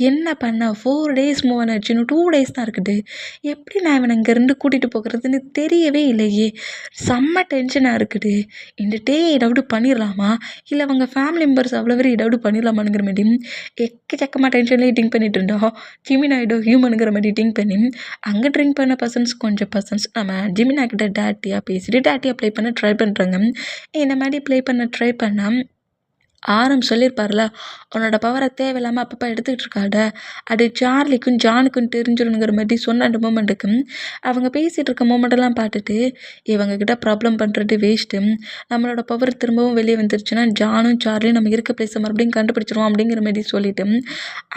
என்ன பண்ண 4 டேஸ் மூவ் ஆச்சு, இன்னும் 2 டேஸ் தான் இருக்குது, எப்படி நான் இவனை இங்கேருந்து கூட்டிகிட்டு போகிறதுன்னு தெரியவே இல்லையே, செம்ம டென்ஷனாக இருக்குது, இந்த டே ஏதாவது பண்ணிடலாமா இல்லை அவங்க ஃபேமிலி மெம்பர்ஸ் அவ்வளோ பேர் ஏதாவது பண்ணிடலாமாங்கிற மாதிரி எக்கச்சக்கமாக டென்ஷன்லேயே திங்க் பண்ணிட்டு இருந்தோம். ஜிமினா ஏதோ ஹியூமனுங்கிற மாதிரி திங்க் பண்ணி அங்கே ட்ரிங்க் பண்ண பர்சன்ஸ் கொஞ்சம் பர்சன்ஸ் நம்ம ஜிமினா கிட்ட டேட்டியாக பேசிட்டு டேட்டியாக ப்ளே பண்ண ட்ரை பண்ணுறாங்க. இந்த மாதிரி ப்ளே பண்ண ட்ரை பண்ணால் ஆரம் சொல்லியிருப்பார்ல, உன்னோட பவரை தேவையில்லாமல் அப்பப்போ எடுத்துக்கிட்டு இருக்காட, அது சார்லிக்கும் ஜானுக்கும் தெரிஞ்சிடணுங்கிற மாதிரி சொன்ன அந்த மூமெண்ட்டுக்கு அவங்க பேசிகிட்டு இருக்க மூமெண்ட்டெல்லாம் பார்த்துட்டு இவங்கக்கிட்ட ப்ராப்ளம் பண்ணுறது வேஸ்ட்டு, நம்மளோட பவர் திரும்பவும் வெளியே வந்துருச்சுன்னா ஜானும் சார்லியும் நம்ம இருக்க பிளேஸை மறுபடியும் கண்டுபிடிச்சிருவோம் அப்படிங்கிற மாதிரி சொல்லிவிட்டு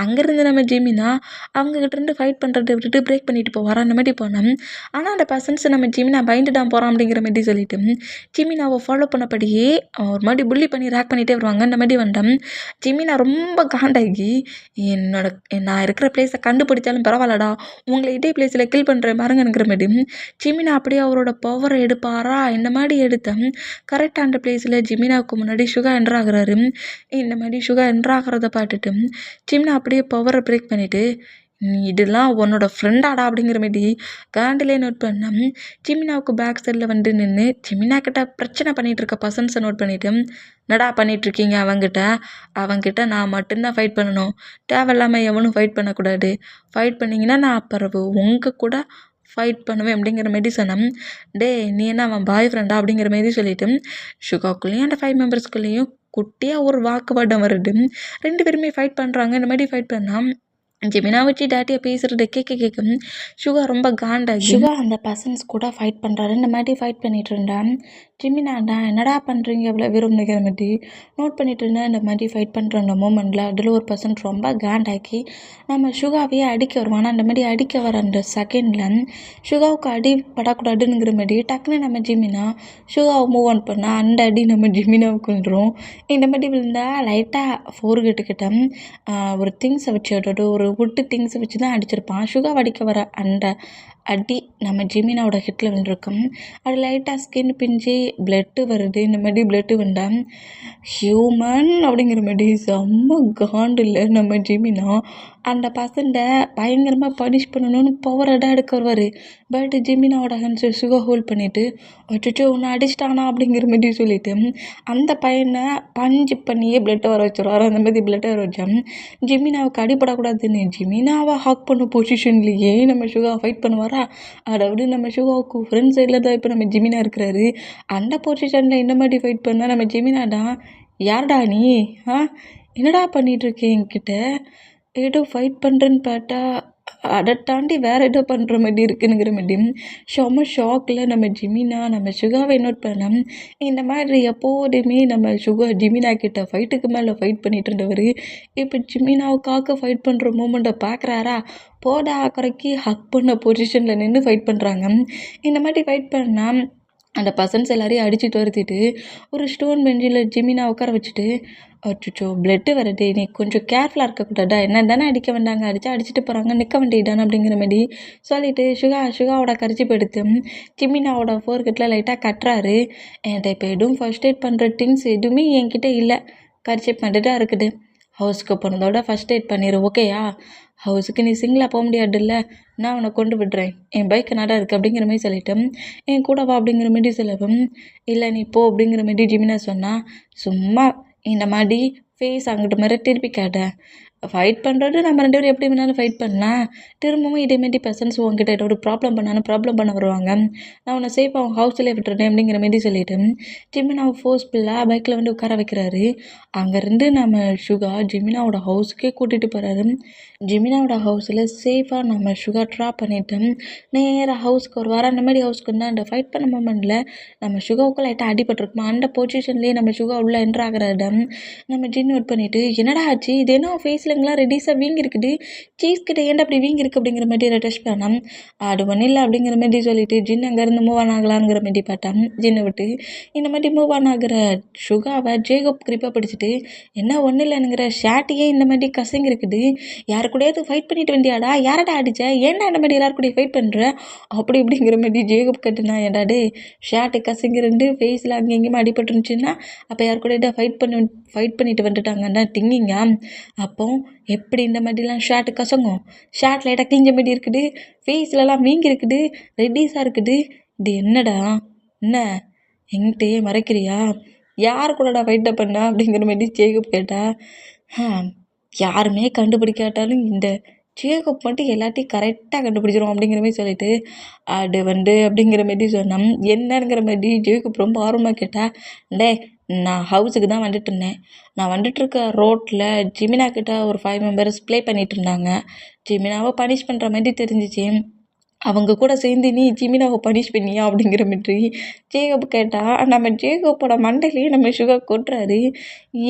அங்கேருந்து நம்ம ஜிமினா அவங்ககிட்டருந்து ஃபைட் பண்ணுறதை விட்டுட்டு பிரேக் பண்ணிட்டு போவார். அந்த மாதிரி போனோம். ஆனால் அந்த பர்சன்ஸ் நம்ம ஜிமினா பயந்து தான் போகிறோம் அப்படிங்கிற மாதிரி சொல்லிவிட்டு ஜிமினாவை ஃபாலோ பண்ணபடியே ஒரு மாதிரி புள்ளி பண்ணி ரேக் பண்ணிகிட்டே வருவாங்க. இந்த மாதிரி வந்துட்டேன். ஜிமினா ரொம்ப காண்டாகி என்னோட நான் இருக்கிற பிளேஸை கண்டுபிடிச்சாலும் பரவாயில்லடா, உங்களை இதே பிளேஸில் கில் பண்ணுற பாருங்கங்கிற மாதிரி ஜிமினா அப்படியே அவரோட பவரை எடுப்பாரா இந்த மாதிரி எடுத்தேன். கரெக்டாக அந்த பிளேஸில் ஜிமினாவுக்கு முன்னாடி சுகா என்ட்ரு ஆகுறாரு. இந்த மாதிரி சுகா என்ட்ரு ஆகிறத பார்த்துட்டு ஜிமினா அப்படியே பவரை பிரேக் பண்ணிவிட்டு, நீ இதெல்லாம் உன்னோட ஃப்ரெண்டாடா அப்படிங்கிற மாதிரி காண்டிலே நோட் பண்ணேன். ஜிமினாவுக்கு பேக் சைடில் வந்து நின்று ஜிமினா கிட்ட பிரச்சனை பண்ணிகிட்டு இருக்க பர்சன்ஸை நோட் பண்ணிவிட்டு, என்னடா பண்ணிகிட்ருக்கீங்க அவங்கிட்ட நான் மட்டும்தான் ஃபைட் பண்ணணும், தேவையில்லாமல் எவனும் ஃபைட் பண்ணக்கூடாது, ஃபைட் பண்ணிங்கன்னா நான் அப்புறம் உங்கள் கூட ஃபைட் பண்ணுவேன் அப்படிங்கிற மாரி சொன்னேன். டே நீ என்ன அவன் பாய் ஃப்ரெண்டா அப்படிங்கிற மாரி சொல்லிவிட்டு சுகாக்குள்ளேயும் அந்த 5 மெம்பர்ஸ்குள்ளேயும் குட்டியாக ஒரு வாக்குவாதம் வருது. 2 பேருமே ஃபைட் பண்ணுறாங்க. இந்த மாதிரி ஃபைட் பண்ணால் ஜெமினா வச்சு டேட்டியை பேசுகிறத கேட்கும் சுகா ரொம்ப காண்டாகி சுகா அந்த பர்சன்ஸ் கூட ஃபைட் பண்ணுறாரு. இந்த மாதிரி ஃபைட் பண்ணிகிட்டு இருந்தேன். ஜிமினாடா என்னடா பண்ணுறீங்க அவ்வளோ விரும்புகிற மாதிரி நோட் பண்ணிட்டு இருந்தேன். இந்த மாதிரி ஃபைட் பண்ணுற அந்த மூமெண்ட்டில் அதில் ஒரு பர்சன் ரொம்ப காண்டாக்கி நம்ம சுகாவையே அடிக்க வருவான். அந்த மாதிரி அடிக்க வர அந்த செகண்டில் சுகாவுக்கு அடி படக்கூடாதுங்கிற மாதிரி டக்குன்னு நம்ம ஜிமினா சுகாவை மூவ் ஆன் பண்ணால் அந்த அடி நம்ம ஜிமினாவுக்கு வந்துடும். இந்த மாதிரி விழுந்தால் லைட்டாக ஃபோர்கெட்டுக்கிட்ட ஒரு திங்ஸை வச்சு ஒரு வுட்டு திங்ஸை வச்சு தான் அடிச்சிருப்பான். சுகா அடிக்க வர அந்த அடி நம்ம ஜிமினாவோட ஹிட்டில் வந்துருக்கும். அது லைட்டாக ஸ்கின் பிஞ்சு பிளட்டு வருது. இந்த மாதிரி பிளட்டு வந்தால் ஹியூமன் அப்படிங்கிற மாதிரி செம்ம காண்டில் நம்ம ஜிமினா அந்த பசண்டை பயங்கரமாக பனிஷ் பண்ணணும்னு பவரடாக எடுக்க வருவார். பட் ஜிமினாவோட ஹேண்ட்ஸை சுகா ஹோல்ட் பண்ணிவிட்டு அச்சோ உன்னை அடிச்சிட்டானா அப்படிங்கிற மாதிரி சொல்லிவிட்டு அந்த பையனை பஞ்சு பண்ணியே பிளட்டை வர வச்சுருவார். அந்த மாதிரி பிளட்டை வர வச்சா ஜிமினாவுக்கு அடிப்படக்கூடாதுன்னு ஜிமினாவை ஹாக் பண்ண பொசிஷன்லேயே நம்ம சுகா ஃபைட் பண்ணுவாரா. அதாவது நம்ம சுகாவுக்கு ஃப்ரெண்ட் சைடில் தான் இப்போ நம்ம ஜிமினா இருக்கிறாரு. அந்த பொசிஷனில் இந்த மாதிரி ஃபைட் பண்ணால் நம்ம ஜிமினாடா யார்டா நீ என்னடா பண்ணிகிட்ருக்கேன் என்கிட்ட ஏதோ ஃபைட் பண்ணுறேன்னு பார்த்தா அதை தாண்டி வேறு ஏதோ பண்ணுற மாதிரி இருக்குங்கிற மாதிரி செம்ம ஷாக்கில் நம்ம ஜிமினா நம்ம சுகாவை நோட் பண்ணோம். இந்த மாதிரி எப்போதுமே நம்ம சுகா ஜிமினா கிட்ட ஃபைட்டுக்கு மேலே ஃபைட் பண்ணிட்டு இருந்தவர் இப்போ ஜிமினாவுக்காக ஃபைட் பண்ணுற மூமெண்ட்டை பார்க்குறாரா. போடா குறைக்கி ஹக் பண்ண பொசிஷனில் நின்று ஃபைட் பண்ணுறாங்க. இந்த மாதிரி ஃபைட் பண்ணால் அந்த பர்சன்ஸ் எல்லாரையும் அடிச்சுட்டு வருத்திட்டு ஒரு ஸ்டோன் பெஞ்சில் ஜிமினா உட்கார வச்சுட்டு அச்சோ பிளட்டு வருது, நீ கொஞ்சம் கேர்ஃபுல்லாக இருக்கக்கூடாதா, என்ன தானே அடிக்க வந்தாங்க, அடிச்சுட்டு போகிறாங்க, நிற்க வேண்டியதானே அப்படிங்கிற மாதிரி சொல்லிவிட்டு சுகாவோட கரிச்சிப்பு எடுத்து ஜிமினாவோட ஃபோர்கெட்டில் லைட்டாக கட்டுறாரு. என்கிட்ட இப்போ எதுவும் ஃபர்ஸ்ட் எய்ட் பண்ணுற திங்ஸ் எதுவுமே என்கிட்ட இல்லை, கரிச்சிப் மட்டும் தான் இருக்குது. ஹவுஸ்க்கு போனதோட ஃபர்ஸ்ட் எய்ட் பண்ணிடு ஓகேயா. ஹவுஸுக்கு நீ சிங்கிளாக போக முடியாதுல்ல, நான் உன்னை கொண்டு விடுறேன், என் பைக் நட இருக்குது அப்படிங்கிற மாதிரி சொல்லிட்டேன். என் கூட வா அப்படிங்கிற மாதிரி சொல்லவும் இல்லை நீ போ அப்படிங்கிற மாதிரி ஜிமினா சொன்னால் சும்மா இந்த மாதிரி ஃபேஸ் அங்கிட்ட மாதிரி திருப்பி கேட்டேன். ஃபைட் பண்ணுறது நம்ம 2 பேரும் எப்படி வேணாலும் ஃபைட் பண்ணலாம். திரும்பவும் இதேமாரி பர்சன்ஸ் உங்ககிட்ட ஏதோ ஒரு ப்ராப்ளம் பண்ண வருவாங்க. நான் உன்னை சேஃப் அவங்க ஹவுஸ்லேயே விட்டுறேன் அப்படிங்கிற மாரி சொல்லிவிட்டு ஜிமினாவை ஃபோர்ஸ்ஃபுல்லாக பைக்கில் வந்து உட்கார வைக்கிறாரு. அங்கேருந்து நம்ம சுகா ஜிமினாவோட ஹவுஸுக்கே கூட்டிகிட்டு போகிறாரு. ஜிமினாவோட ஹவுஸில் சேஃபாக நம்ம சுகா ட்ராப் பண்ணிவிட்டு நேராக ஹவுஸ்க்கு வருவார். அந்த மாதிரி ஹவுஸ்க்கு வந்து அந்த ஃபைட் பண்ண மூமெண்ட்டில் நம்ம சுகாவுக்கு லைட்டாக அடிபட்டிருக்குமா. அந்த பொசிஷன்லேயே நம்ம சுகா உள்ளே என்ட்ரு ஆகிறாரு. நம்ம ஜின் நோட் பண்ணிவிட்டு என்னடா ஆச்சு, இது என்ன ஃபேஸ்லங்களாம் ரெடிஸாக வீங்கி இருக்குது, சீஸ் கிட்ட ஏன்டா அப்படி வீங்கி இருக்குது அப்படிங்கிற மாதிரி டெஸ்ட் பண்ணான். அது ஒன்றும் இல்லை அப்படிங்கிற மாதிரி சொல்லிவிட்டு ஜின் அங்கேருந்து மூவ் ஆன் ஆகலாங்கிற மாதிரி பார்த்தான். ஜின்னை விட்டு இந்த மாதிரி மூவ் ஆன் ஆகிற சுகாவை ஜேகப் கிரிப்பாக பிடிச்சிட்டு என்ன ஒன்றும் இல்லைங்கிற ஷாட்டியே இந்த மாதிரி கசங்கி இருக்குது, யாரு கூடயாவது ஃபைட் பண்ணிட்டு வந்தியாடா, யாரடா அடிச்ச, ஏன்டா இந்த மாதிரி எல்லாரு கூட ஃபைட் பண்ணுற அப்படி இப்படிங்கிற மாதிரி ஜேகப் கட்டுனா. ஏன்டா டே ஷார்ட்டு கசங்கி 2 ஃபேஸில் அங்கே எங்கேயுமே அடிபட்டுருந்துச்சுன்னா அப்போ யார் கூட ஃபைட் பண்ணிட்டு வந்துட்டாங்கன்னா திங்கிங்க. அப்போ எப்படி இந்த மாதிரிலாம் ஷார்ட்டு கசங்கும், ஷார்ட் லைட்டாக கிழிஞ்ச மாதிரி இருக்குது, ஃபேஸ்லலாம் வீங்கி இருக்குது, ரெட்டிஸாக இருக்குது, இது என்னடா என்ன எங்கிட்டயே மறைக்கிறியா, யார் கூடடா ஃபைட்டை பண்ணா அப்படிங்கிற மாதிரி ஜேகப் கேட்டா. யாருமே கண்டுபிடிக்காட்டாலும் இந்த ஜேகப் மட்டும் எல்லாத்தையும் கரெக்டாக கண்டுபிடிச்சிரும் அப்படிங்கிற மாதிரி சொல்லிட்டு அது வந்து அப்படிங்கிற மாதிரி சொன்னோம். என்னங்கிற மாதிரி ஜேகப் ரொம்ப ஆர்வமாக கேட்டால், டே நான் ஹவுஸுக்கு தான் வந்துட்டு இருந்தேன், நான் வந்துட்டுருக்க ரோட்டில் ஜிமினா கிட்ட ஒரு 5 மெம்பர்ஸ் ப்ளே பண்ணிகிட்டு இருந்தாங்க, ஜிமினாவை பனிஷ் பண்ணுற மாதிரி தெரிஞ்சிச்சு, அவங்க கூட சேர்ந்து நீ ஜிமினாவை பனிஷ் பண்ணியா அப்படிங்கிற மாதிரி ஜேகப் கேட்டால். நம்ம ஜேகப்போட மண்டையிலேயே நம்ம சுகா கொட்டுறாரு.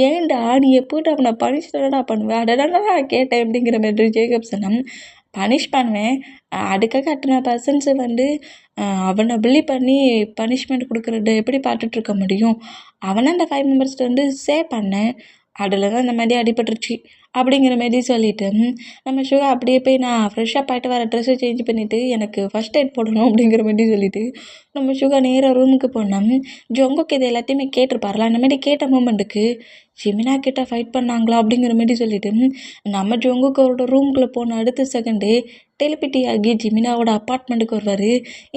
ஏன்டா நீ எப்போட்டு அவனை பனிஷ் தானடா பண்ணுவேன், அடடா கேட்டேன் அப்படிங்கிற மாதிரி ஜேகப் சொன்னான். பனிஷ் பண்ணுவேன். அதுக்காக அத்தனை பர்சன்ஸு வந்து அவனை புல்லி பண்ணி பனிஷ்மெண்ட் கொடுக்குறத எப்படி பார்த்துட்ருக்க முடியும்? அவனை அந்த 5 மெம்பர்ஸ்ட்ட வந்து சேவ் பண்ணேன். அதில் தான் இந்த மாதிரி அடிபட்டுருச்சு அப்படிங்கிற மாரி சொல்லிவிட்டு நம்ம சுகா அப்படியே போய் நான் ஃப்ரெஷ்ஷப் ஆகிட்டு வர ட்ரெஸ்ஸை சேஞ்ச் பண்ணிவிட்டு எனக்கு ஃபஸ்ட் எய்ட் போடணும் அப்படிங்கிற மாரி சொல்லிவிட்டு நம்ம சுகா நேராக ரூமுக்கு போனோம். ஜொங்குக்கு இது எல்லாத்தையுமே கேட்டிருப்பார்ல, அந்த மாதிரி கேட்ட மூமெண்ட்டுக்கு ஜிமினா கிட்ட ஃபைட் பண்ணாங்களா அப்படிங்கிற மாரி சொல்லிட்டு நம்ம ஜொங்குக்கு அவரோட ரூமுக்குள்ளே போன அடுத்த செகண்டே டெலிபிட்டி ஆகி ஜிமினாவோட அப்பார்ட்மெண்ட்டுக்கு வருவார்.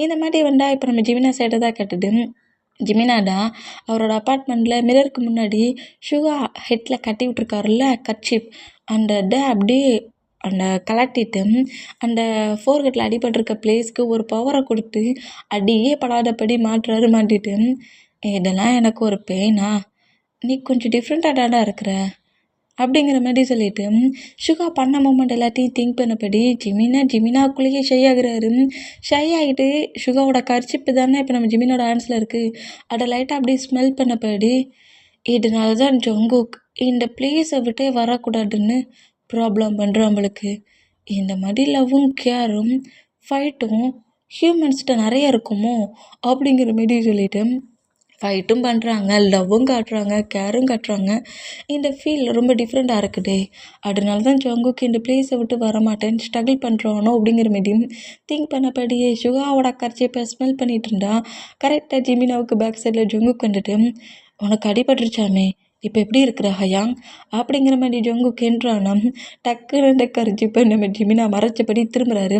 இந்த மாதிரி வந்தால் இப்போ நம்ம ஜிமினா சைடை தான் கட்டுது. ஜிமினாடா அவரோட அப்பார்ட்மெண்ட்டில் மிரருக்கு முன்னாடி சுகா ஹெட்டில் கட்டி விட்ருக்காருல்ல கர்ச்சீப், அந்த இதை அப்படியே அந்த கலட்டிட்டு அந்த ஃபோர்கட்டில் அடிபட்டிருக்க பிளேஸ்க்கு ஒரு பவரை கொடுத்து அடியே படாதபடி மாட்டிட்டு, இதெல்லாம் எனக்கு ஒரு பெயினா, நீ கொஞ்சம் டிஃப்ரெண்ட்டாக இருக்கிற அப்படிங்கிற மாதிரி சொல்லிட்டு சுகா பண்ண மூமெண்ட் எல்லாத்தையும் திங்க் பண்ணபடி ஜிமினாக்குள்ளேயே ஷை ஆகுறாரு. ஷை ஆகிட்டு சுகாவோட கர்ச்சிப்பு தானே இப்போ நம்ம ஜிமினோட ஹேண்ட்ஸில் இருக்குது, அதை லைட்டாக அப்படியே ஸ்மெல் பண்ணபடி இதனால தான் ஜங்குக் இந்த பிளேஸை விட்டே வரக்கூடாதுன்னு ப்ராப்ளம் பண்ணுறோம் நம்மளுக்கு. இந்த மாதிரி லவ்வும் கேரும் ஃபைட்டும் ஹியூமன்ஸ்கிட்ட நிறைய இருக்குமோ அப்படிங்கிற மாரி சொல்லிட்டு ஃபைட்டும் பண்ணுறாங்க, லவ்வும் காட்டுறாங்க, கேரும் காட்டுறாங்க. இந்த ஃபீல் ரொம்ப டிஃப்ரெண்ட்டாக இருக்குதே, அதனால தான் ஜங்குக்கு இந்த பிளேஸை விட்டு வரமாட்டேன் ஸ்ட்ரகிள் பண்ணுறானோ அப்படிங்கிற மாரியும் திங்க் பண்ணபடியே சுகாவோட கர்ச்சிப்பை ஸ்மெல் பண்ணிட்டு இருந்தா கரெக்டாக ஜிமினாவுக்கு பேக் சைடில் ஜங்குக்கு வந்துட்டு உனக்கு அடிபட்டுருச்சாமே, இப்போ எப்படி இருக்கிற ஹயாங் அப்படிங்கிற மாதிரி ஜங்குக்கு என்றானா டக்குன்னு இந்த கர்ச்சிப்பை நம்ம ஜிமினா மறைச்சபடி திரும்புகிறாரு.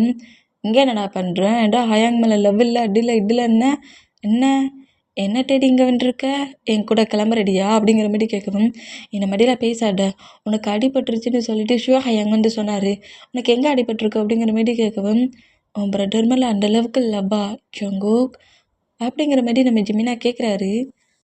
இங்கே என்னடா பண்ணுறேன், ஏடா ஹயாங் மேலே லவ் இல்லை அடியில் இதில் என்ன என்ன தேடி இங்கே வந்துருக்க, என் கூட கிளம்புறடியா அப்படிங்கிற மாதிரி கேட்கவும், இந்த மாதிரிலாம் பேசாத, உனக்கு அடிபட்டுருச்சுன்னு சொல்லிட்டு ஹயாங் வந்து சொன்னார், உனக்கு எங்கே அடிபட்டிருக்கு அப்படிங்கிற மாதிரி கேட்கவும், உன் பிரதர் மேலே அந்தளவுக்கு லவ்வா ஜங்குக் அப்படிங்கிற மாதிரி நம்ம ஜிமினா கேட்குறாரு.